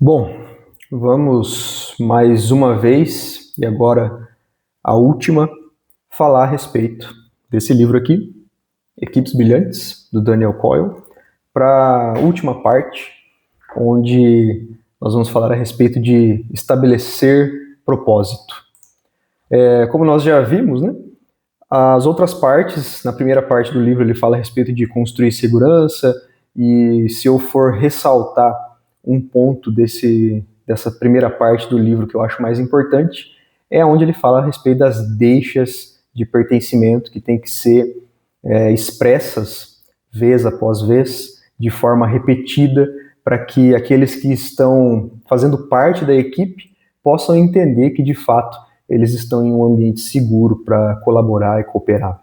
Bom, vamos mais uma vez, e agora a última, falar a respeito desse livro aqui, Equipes Brilhantes, do Daniel Coyle, para a última parte, onde nós vamos falar a respeito de estabelecer propósito. Como nós já vimos, né, as outras partes, na primeira parte do livro ele fala a respeito de construir segurança, e se eu for ressaltar um ponto dessa primeira parte do livro que eu acho mais importante, é onde ele fala a respeito das deixas de pertencimento que tem que ser expressas vez após vez, de forma repetida, para que aqueles que estão fazendo parte da equipe possam entender que, de fato, eles estão em um ambiente seguro para colaborar e cooperar.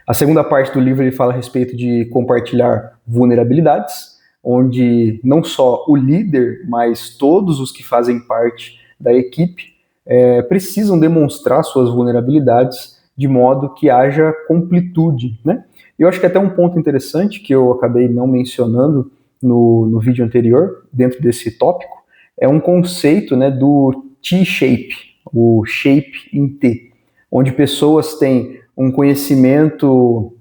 A segunda parte do livro ele fala a respeito de compartilhar vulnerabilidades, onde não só o líder, mas todos os que fazem parte da equipe precisam demonstrar suas vulnerabilidades de modo que haja completude, né? Eu acho que até um ponto interessante que eu acabei não mencionando no vídeo anterior, dentro desse tópico, é um conceito, né, do T-shape, o shape em T, onde pessoas têm um conhecimento,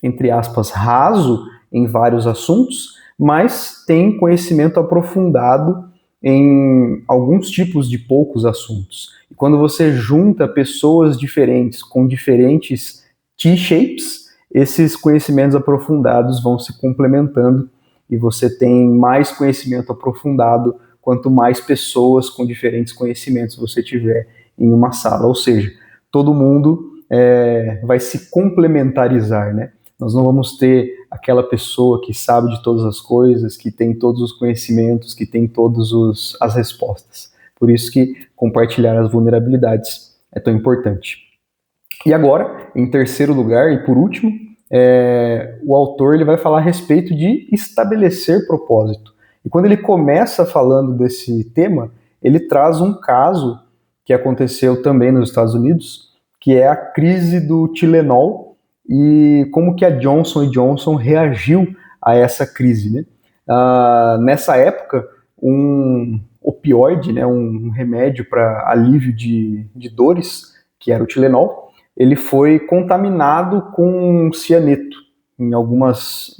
entre aspas, raso em vários assuntos, mas têm conhecimento aprofundado em alguns tipos de poucos assuntos. E quando você junta pessoas diferentes com diferentes T-shapes, esses conhecimentos aprofundados vão se complementando e você tem mais conhecimento aprofundado quanto mais pessoas com diferentes conhecimentos você tiver em uma sala. Ou seja, todo mundo vai se complementarizar, né? Nós não vamos ter aquela pessoa que sabe de todas as coisas, que tem todos os conhecimentos, que tem todas as respostas. Por isso que compartilhar as vulnerabilidades é tão importante. E agora, em terceiro lugar e por último, o autor ele vai falar a respeito de estabelecer propósito. E quando ele começa falando desse tema, ele traz um caso que aconteceu também nos Estados Unidos, que é a crise do Tilenol e como que a Johnson Johnson reagiu a essa crise, né? Nessa época, um opioide, né, um remédio para alívio de dores, que era o Tilenol, ele foi contaminado com cianeto em alguns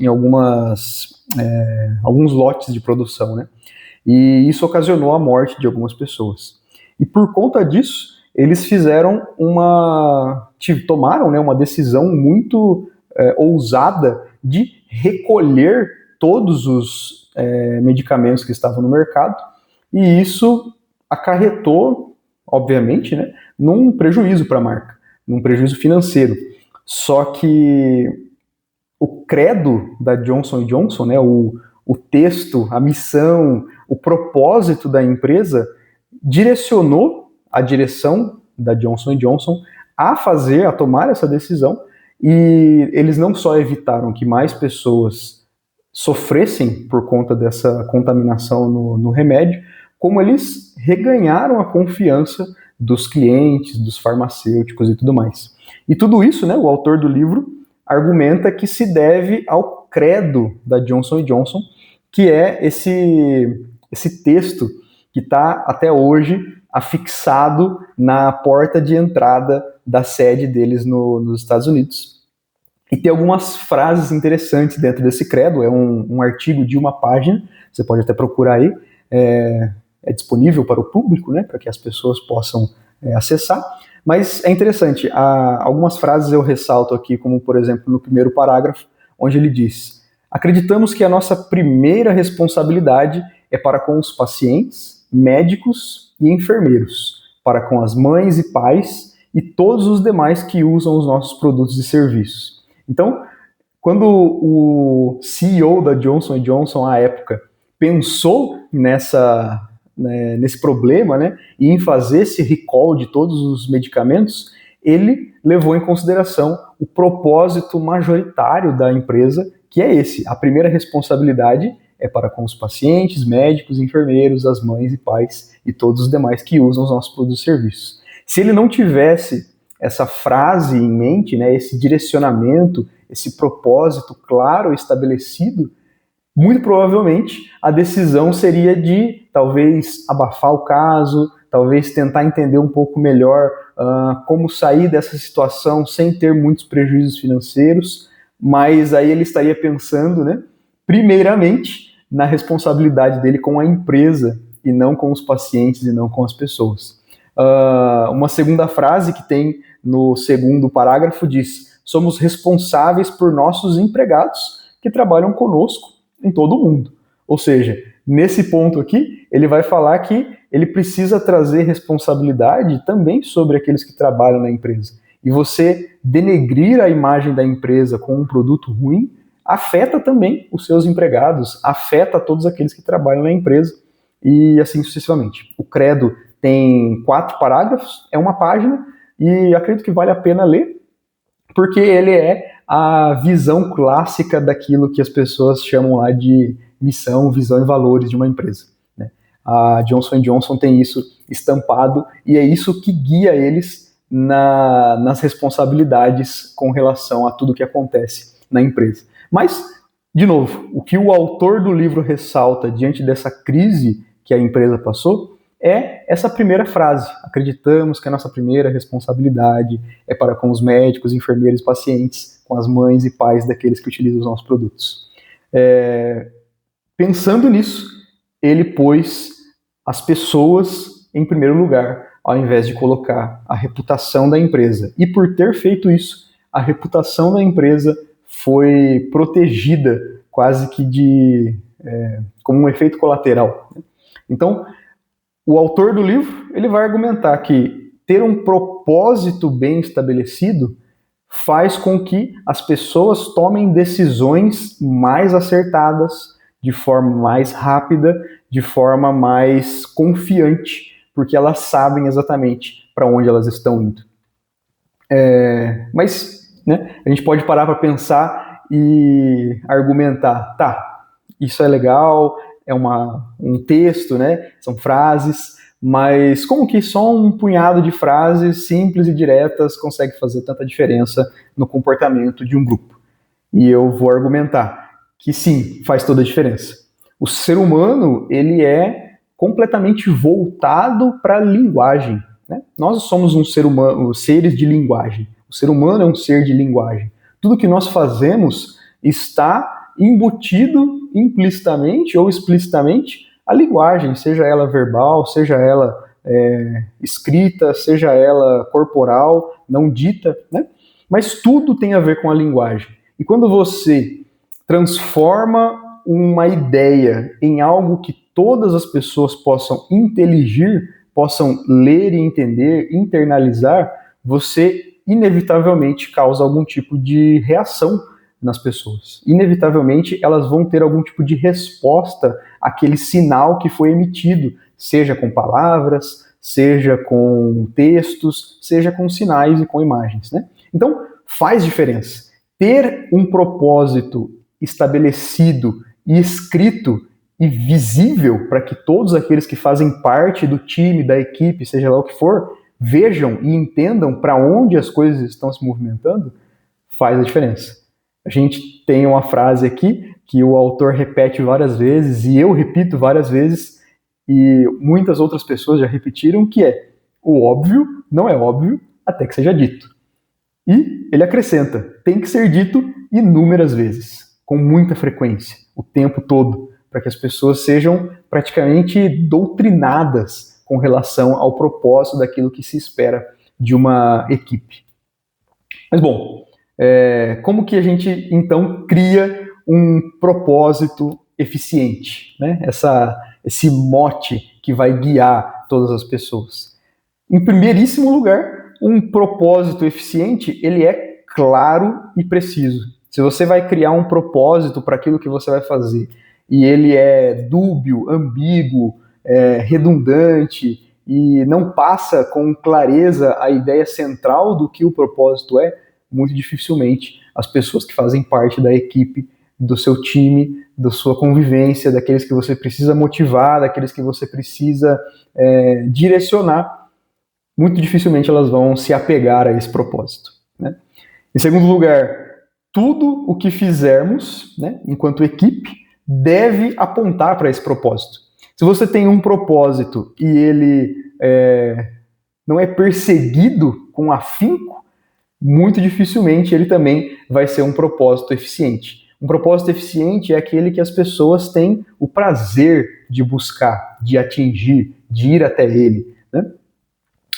lotes de produção, né? E isso ocasionou a morte de algumas pessoas. E por conta disso, eles tomaram, né, uma decisão muito ousada de recolher todos os medicamentos que estavam no mercado, e isso acarretou, obviamente, né, num prejuízo para a marca, num prejuízo financeiro. Só que o credo da Johnson Johnson, né, o texto, a missão, o propósito da empresa direcionou a direção da Johnson Johnson a tomar essa decisão, e eles não só evitaram que mais pessoas sofressem por conta dessa contaminação no remédio, como eles reganharam a confiança dos clientes, dos farmacêuticos e tudo mais. E tudo isso, né, o autor do livro argumenta que se deve ao credo da Johnson Johnson, que é esse texto que está até hoje afixado na porta de entrada da sede deles nos Estados Unidos. E tem algumas frases interessantes dentro desse credo, é um artigo de uma página, você pode até procurar aí, é disponível para o público, né, para que as pessoas possam acessar. Mas é interessante, algumas frases eu ressalto aqui, como por exemplo no primeiro parágrafo, onde ele diz: acreditamos que a nossa primeira responsabilidade é para com os pacientes, médicos e enfermeiros, para com as mães e pais e todos os demais que usam os nossos produtos e serviços. Então, quando o CEO da Johnson Johnson à época pensou nesse problema, né, e em fazer esse recall de todos os medicamentos, ele levou em consideração o propósito majoritário da empresa, que é esse: a primeira responsabilidade é para com os pacientes, médicos, enfermeiros, as mães e pais e todos os demais que usam os nossos produtos e serviços. Se ele não tivesse essa frase em mente, né, esse direcionamento, esse propósito claro estabelecido, muito provavelmente a decisão seria de talvez abafar o caso, talvez tentar entender um pouco melhor como sair dessa situação sem ter muitos prejuízos financeiros, mas aí ele estaria pensando, né, primeiramente, na responsabilidade dele com a empresa e não com os pacientes e não com as pessoas. Uma segunda frase que tem no segundo parágrafo diz: somos responsáveis por nossos empregados que trabalham conosco em todo o mundo. Ou seja, nesse ponto aqui, ele vai falar que ele precisa trazer responsabilidade também sobre aqueles que trabalham na empresa. E você denegrir a imagem da empresa com um produto ruim afeta também os seus empregados, afeta todos aqueles que trabalham na empresa e assim sucessivamente. O credo tem 4 parágrafos, é uma página, e acredito que vale a pena ler, porque ele é a visão clássica daquilo que as pessoas chamam lá de missão, visão e valores de uma empresa, né? A Johnson & Johnson tem isso estampado, e é isso que guia eles nas responsabilidades com relação a tudo que acontece na empresa. Mas, de novo, o que o autor do livro ressalta diante dessa crise que a empresa passou é essa primeira frase: acreditamos que a nossa primeira responsabilidade é para com os médicos, enfermeiros e pacientes, com as mães e pais daqueles que utilizam os nossos produtos. Pensando nisso, ele pôs as pessoas em primeiro lugar, ao invés de colocar a reputação da empresa. E por ter feito isso, a reputação da empresa foi protegida quase que como um efeito colateral. Então, o autor do livro ele vai argumentar que ter um propósito bem estabelecido faz com que as pessoas tomem decisões mais acertadas, de forma mais rápida, de forma mais confiante, porque elas sabem exatamente para onde elas estão indo. Mas, né, a gente pode parar para pensar e argumentar, tá, isso é legal, é um texto, né, são frases, mas como que só um punhado de frases simples e diretas consegue fazer tanta diferença no comportamento de um grupo? E eu vou argumentar que sim, faz toda a diferença. O ser humano, ele é completamente voltado para a linguagem, né? Nós somos um ser humano, seres de linguagem. O ser humano é um ser de linguagem. Tudo que nós fazemos está embutido implicitamente ou explicitamente a linguagem, seja ela verbal, seja ela escrita, seja ela corporal, não dita, né? Mas tudo tem a ver com a linguagem. E quando você transforma uma ideia em algo que todas as pessoas possam inteligir, possam ler e entender, internalizar, você inevitavelmente causa algum tipo de reação nas pessoas. Inevitavelmente elas vão ter algum tipo de resposta àquele sinal que foi emitido, seja com palavras, seja com textos, seja com sinais e com imagens, né? Então faz diferença. Ter um propósito estabelecido e escrito e visível para que todos aqueles que fazem parte do time, da equipe, seja lá o que for, vejam e entendam para onde as coisas estão se movimentando, faz a diferença. A gente tem uma frase aqui que o autor repete várias vezes, e eu repito várias vezes, e muitas outras pessoas já repetiram, que é: o óbvio não é óbvio até que seja dito. E ele acrescenta: tem que ser dito inúmeras vezes, com muita frequência, o tempo todo, para que as pessoas sejam praticamente doutrinadas com relação ao propósito daquilo que se espera de uma equipe. Mas bom, como que a gente então cria um propósito eficiente, né? Esse mote que vai guiar todas as pessoas. Em primeiríssimo lugar, um propósito eficiente, ele é claro e preciso. Se você vai criar um propósito para aquilo que você vai fazer e ele é dúbio, ambíguo, redundante e não passa com clareza a ideia central do que o propósito é, muito dificilmente as pessoas que fazem parte da equipe, do seu time, da sua convivência, daqueles que você precisa motivar, daqueles que você precisa direcionar, muito dificilmente elas vão se apegar a esse propósito, né? Em segundo lugar, tudo o que fizermos, né, enquanto equipe, deve apontar para esse propósito. Se você tem um propósito e ele não é perseguido com afinco, muito dificilmente ele também vai ser um propósito eficiente. Um propósito eficiente é aquele que as pessoas têm o prazer de buscar, de atingir, de ir até ele, né?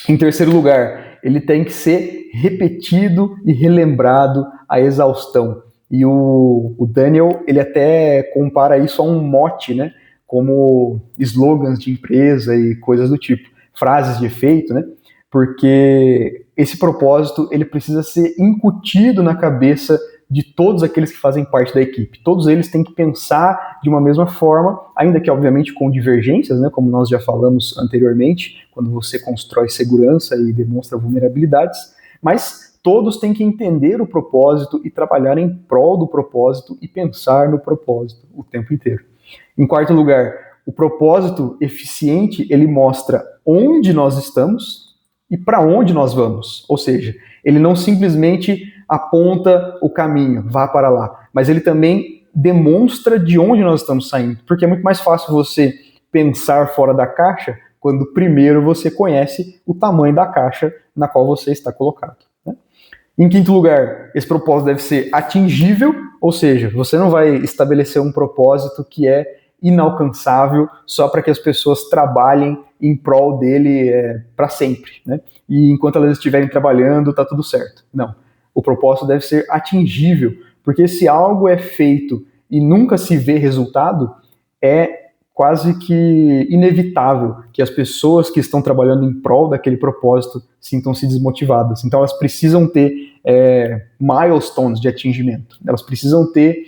Em terceiro lugar, ele tem que ser repetido e relembrado à exaustão. E o Daniel, ele até compara isso a um mote, né? Como slogans de empresa e coisas do tipo, frases de efeito, né? Porque esse propósito, ele precisa ser incutido na cabeça de todos aqueles que fazem parte da equipe. Todos eles têm que pensar de uma mesma forma, ainda que obviamente com divergências, né, como nós já falamos anteriormente, quando você constrói segurança e demonstra vulnerabilidades, mas todos têm que entender o propósito e trabalhar em prol do propósito e pensar no propósito o tempo inteiro. Em quarto lugar, o propósito eficiente, ele mostra onde nós estamos e para onde nós vamos. Ou seja, ele não simplesmente aponta o caminho, vá para lá, mas ele também demonstra de onde nós estamos saindo, porque é muito mais fácil você pensar fora da caixa quando primeiro você conhece o tamanho da caixa na qual você está colocado, né? Em quinto lugar, esse propósito deve ser atingível, ou seja, você não vai estabelecer um propósito que é inalcançável só para que as pessoas trabalhem em prol dele para sempre, né? E enquanto elas estiverem trabalhando, tá tudo certo. Não. O propósito deve ser atingível, porque se algo é feito e nunca se vê resultado, é quase que inevitável que as pessoas que estão trabalhando em prol daquele propósito sintam-se desmotivadas. Então elas precisam ter milestones de atingimento, elas precisam ter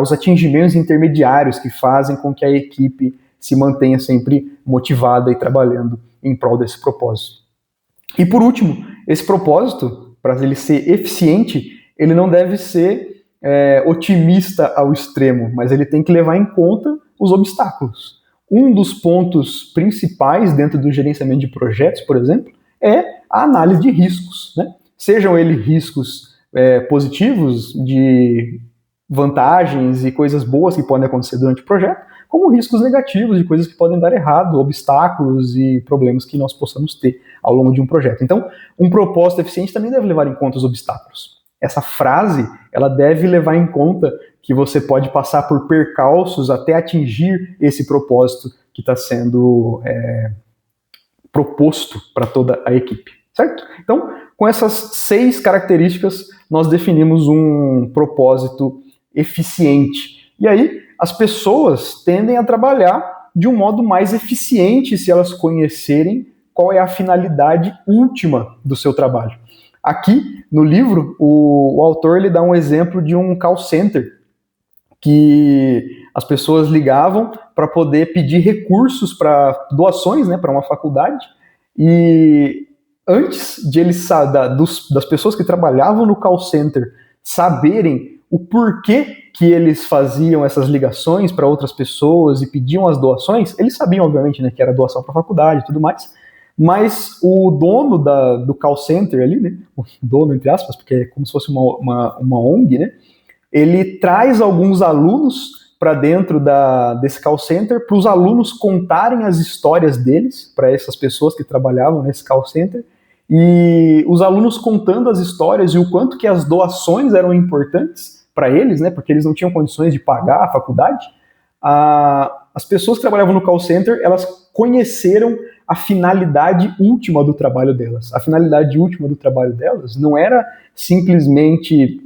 os atingimentos intermediários que fazem com que a equipe se mantenha sempre motivada e trabalhando em prol desse propósito. E por último, esse propósito, para ele ser eficiente, ele não deve ser otimista ao extremo, mas ele tem que levar em conta os obstáculos. Um dos pontos principais dentro do gerenciamento de projetos, por exemplo, é a análise de riscos, né? Sejam eles riscos positivos, de vantagens e coisas boas que podem acontecer durante o projeto, como riscos negativos de coisas que podem dar errado, obstáculos e problemas que nós possamos ter ao longo de um projeto. Então, um propósito eficiente também deve levar em conta os obstáculos. Essa frase, ela deve levar em conta que você pode passar por percalços até atingir esse propósito que está sendo proposto para toda a equipe, certo? Então, com essas 6 características, nós definimos um propósito eficiente. E aí, as pessoas tendem a trabalhar de um modo mais eficiente se elas conhecerem qual é a finalidade última do seu trabalho. Aqui, no livro, o autor ele dá um exemplo de um call center que as pessoas ligavam para poder pedir recursos para doações, né, para uma faculdade, e antes de eles das pessoas que trabalhavam no call center saberem o porquê que eles faziam essas ligações para outras pessoas e pediam as doações, eles sabiam, obviamente, né, que era doação para a faculdade e tudo mais, mas o dono do call center ali, né, o dono, entre aspas, porque é como se fosse uma ONG, né, ele traz alguns alunos para dentro desse call center para os alunos contarem as histórias deles para essas pessoas que trabalhavam nesse call center, e os alunos contando as histórias e o quanto que as doações eram importantes para eles, né, porque eles não tinham condições de pagar a faculdade. As pessoas que trabalhavam no call center, elas conheceram a finalidade última do trabalho delas. A finalidade última do trabalho delas não era simplesmente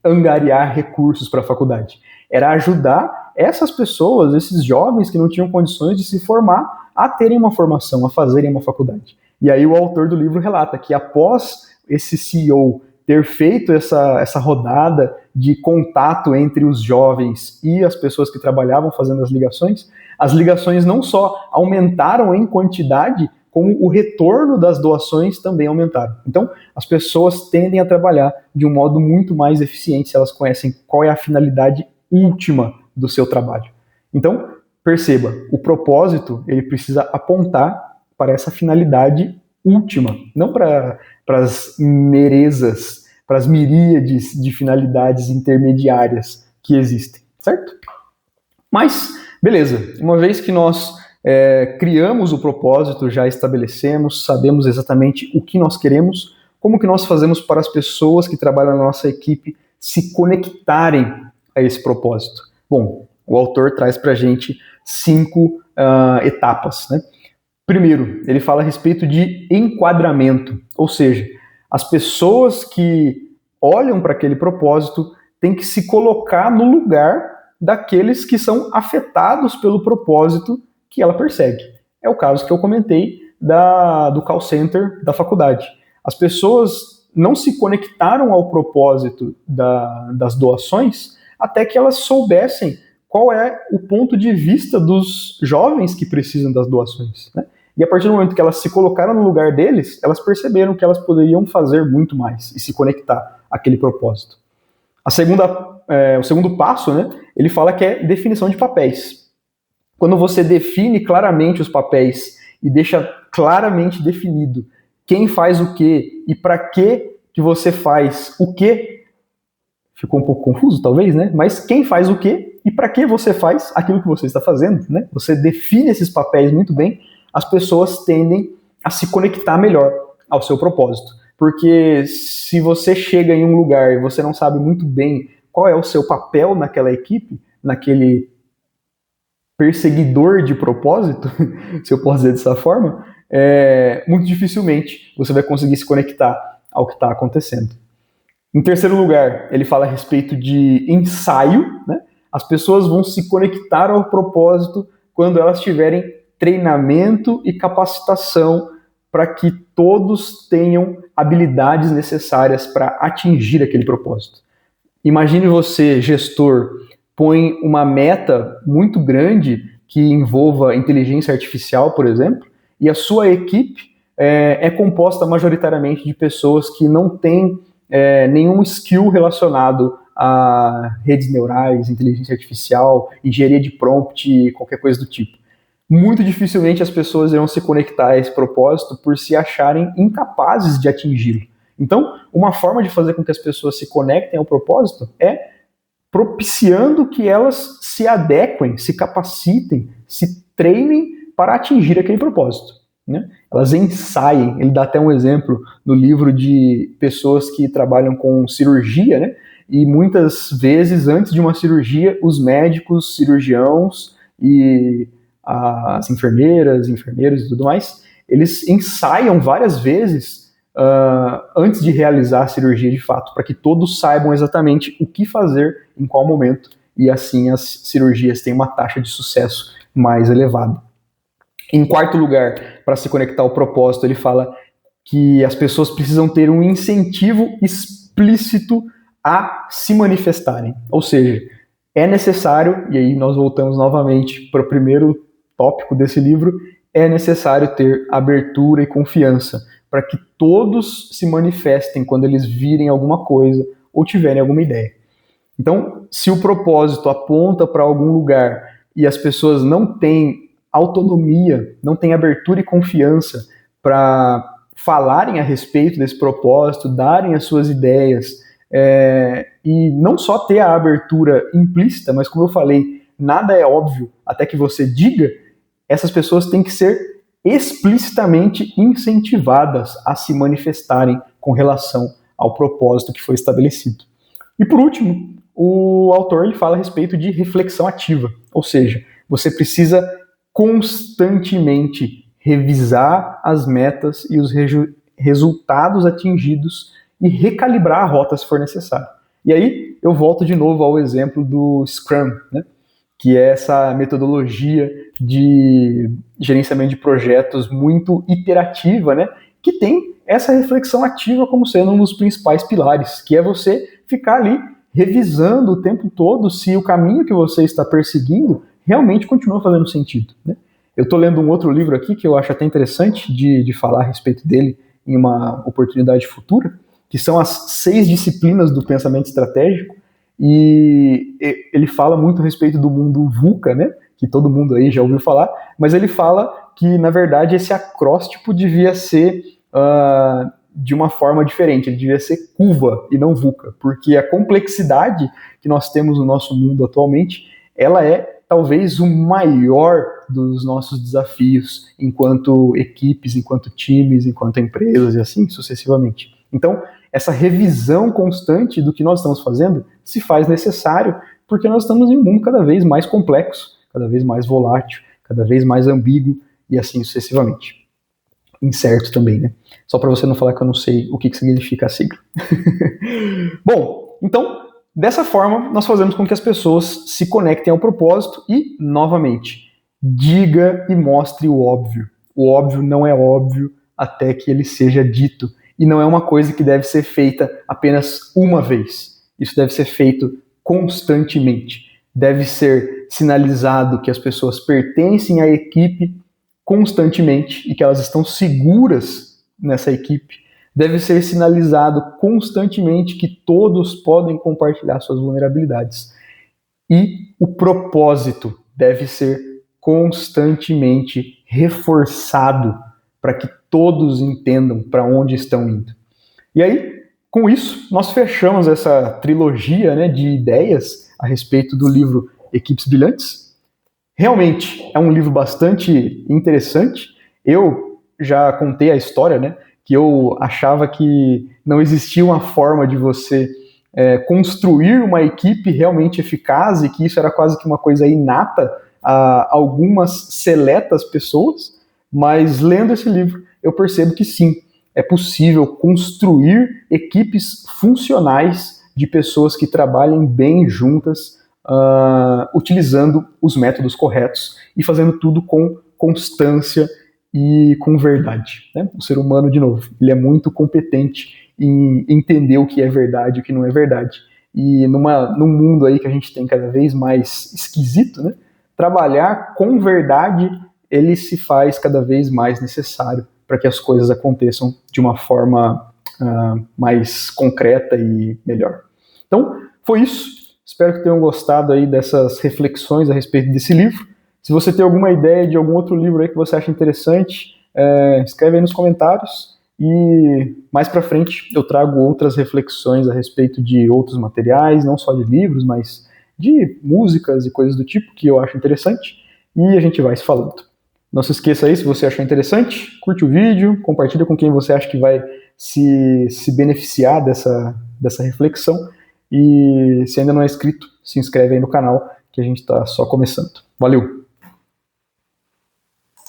angariar recursos para a faculdade, era ajudar essas pessoas, esses jovens que não tinham condições de se formar, a terem uma formação, a fazerem uma faculdade. E aí o autor do livro relata que após esse CEO ter feito essa rodada de contato entre os jovens e as pessoas que trabalhavam fazendo as ligações não só aumentaram em quantidade, como o retorno das doações também aumentaram. Então, as pessoas tendem a trabalhar de um modo muito mais eficiente se elas conhecem qual é a finalidade última do seu trabalho. Então, perceba, o propósito, ele precisa apontar para essa finalidade última, não para as merezas, para as miríades de finalidades intermediárias que existem, certo? Mas, Beleza, uma vez que nós criamos o propósito, já estabelecemos, sabemos exatamente o que nós queremos, como que nós fazemos para as pessoas que trabalham na nossa equipe se conectarem a esse propósito? Bom, o autor traz para a gente 5 etapas, né? Primeiro, ele fala a respeito de enquadramento, ou seja, as pessoas que olham para aquele propósito têm que se colocar no lugar daqueles que são afetados pelo propósito que ela persegue. É o caso que eu comentei do call center da faculdade. As pessoas não se conectaram ao propósito das doações até que elas soubessem qual é o ponto de vista dos jovens que precisam das doações, né? E a partir do momento que elas se colocaram no lugar deles, elas perceberam que elas poderiam fazer muito mais e se conectar àquele propósito. O segundo passo, né, ele fala que é definição de papéis. Quando você define claramente os papéis e deixa claramente definido quem faz o quê e para que você faz o quê, ficou um pouco confuso talvez, né? Mas quem faz o quê e para que você faz aquilo que você está fazendo, né? Você define esses papéis muito bem, as pessoas tendem a se conectar melhor ao seu propósito. Porque se você chega em um lugar e você não sabe muito bem qual é o seu papel naquela equipe, naquele perseguidor de propósito, se eu posso dizer dessa forma, muito dificilmente você vai conseguir se conectar ao que está acontecendo. Em terceiro lugar, ele fala a respeito de ensaio, né? As pessoas vão se conectar ao propósito quando elas tiverem treinamento e capacitação para que todos tenham habilidades necessárias para atingir aquele propósito. Imagine você, gestor, põe uma meta muito grande que envolva inteligência artificial, por exemplo, e a sua equipe é composta majoritariamente de pessoas que não têm nenhum skill relacionado a redes neurais, inteligência artificial, engenharia de prompt, qualquer coisa do tipo. Muito dificilmente as pessoas irão se conectar a esse propósito por se acharem incapazes de atingi-lo. Então, uma forma de fazer com que as pessoas se conectem ao propósito é propiciando que elas se adequem, se capacitem, se treinem para atingir aquele propósito, né? Elas ensaiem. Ele dá até um exemplo no livro de pessoas que trabalham com cirurgia, né? E muitas vezes, antes de uma cirurgia, os médicos, cirurgiãos e as enfermeiras, enfermeiros e tudo mais, eles ensaiam várias vezes antes de realizar a cirurgia de fato, para que todos saibam exatamente o que fazer, em qual momento, e assim as cirurgias têm uma taxa de sucesso mais elevada. Em quarto lugar, para se conectar ao propósito, ele fala que as pessoas precisam ter um incentivo explícito a se manifestarem. Ou seja, é necessário, e aí nós voltamos novamente para o primeiro tópico desse livro, é necessário ter abertura e confiança para que todos se manifestem quando eles virem alguma coisa ou tiverem alguma ideia. Então, se o propósito aponta para algum lugar e as pessoas não têm autonomia, não têm abertura e confiança para falarem a respeito desse propósito, darem as suas ideias, e não só ter a abertura implícita, mas como eu falei, nada é óbvio até que você diga, essas pessoas têm que ser explicitamente incentivadas a se manifestarem com relação ao propósito que foi estabelecido. E por último, o autor ele fala a respeito de reflexão ativa, ou seja, você precisa constantemente revisar as metas e os resultados atingidos e recalibrar a rota se for necessário. E aí eu volto de novo ao exemplo do Scrum, né? Que é essa metodologia de gerenciamento de projetos muito iterativa, né? Que tem essa reflexão ativa como sendo um dos principais pilares, que é você ficar ali revisando o tempo todo se o caminho que você está perseguindo realmente continua fazendo sentido, né? Eu estou lendo um outro livro aqui que eu acho até interessante de falar a respeito dele em uma oportunidade futura, que são as 6 disciplinas do pensamento estratégico, e ele fala muito a respeito do mundo VUCA, né, que todo mundo aí já ouviu falar, mas ele fala que, na verdade, esse acróstipo devia ser de uma forma diferente, ele devia ser CUVA e não VUCA, porque a complexidade que nós temos no nosso mundo atualmente, ela é talvez o maior dos nossos desafios enquanto equipes, enquanto times, enquanto empresas e assim sucessivamente. Então, essa revisão constante do que nós estamos fazendo se faz necessário porque nós estamos em um mundo cada vez mais complexo, cada vez mais volátil, cada vez mais ambíguo e assim sucessivamente. Incerto também, né? Só para você não falar que eu não sei o que significa a sigla. Bom, então, dessa forma, nós fazemos com que as pessoas se conectem ao propósito e, novamente, diga e mostre o óbvio. O óbvio não é óbvio até que ele seja dito. E não é uma coisa que deve ser feita apenas uma vez. Isso deve ser feito constantemente. Deve ser sinalizado que as pessoas pertencem à equipe constantemente e que elas estão seguras nessa equipe. Deve ser sinalizado constantemente que todos podem compartilhar suas vulnerabilidades. E o propósito deve ser constantemente reforçado para que todos entendam para onde estão indo. E aí, com isso, nós fechamos essa trilogia, né, de ideias a respeito do livro Equipes Brilhantes. Realmente é um livro bastante interessante. Eu já contei a história, né, que eu achava que não existia uma forma de você construir uma equipe realmente eficaz e que isso era quase que uma coisa inata a algumas seletas pessoas, mas lendo esse livro eu percebo que sim, é possível construir equipes funcionais de pessoas que trabalhem bem juntas, utilizando os métodos corretos e fazendo tudo com constância e com verdade. Né? O ser humano, de novo, ele é muito competente em entender o que é verdade e o que não é verdade. E num mundo aí que a gente tem cada vez mais esquisito, né? Trabalhar com verdade, ele se faz cada vez mais necessário para que as coisas aconteçam de uma forma mais concreta e melhor. Então, foi isso. Espero que tenham gostado aí dessas reflexões a respeito desse livro. Se você tem alguma ideia de algum outro livro aí que você acha interessante, escreve aí nos comentários. E mais para frente eu trago outras reflexões a respeito de outros materiais, não só de livros, mas de músicas e coisas do tipo que eu acho interessante. E a gente vai se falando. Não se esqueça aí, se você achou interessante, curte o vídeo, compartilha com quem você acha que vai se beneficiar dessa reflexão. E se ainda não é inscrito, se inscreve aí no canal, que a gente está só começando. Valeu!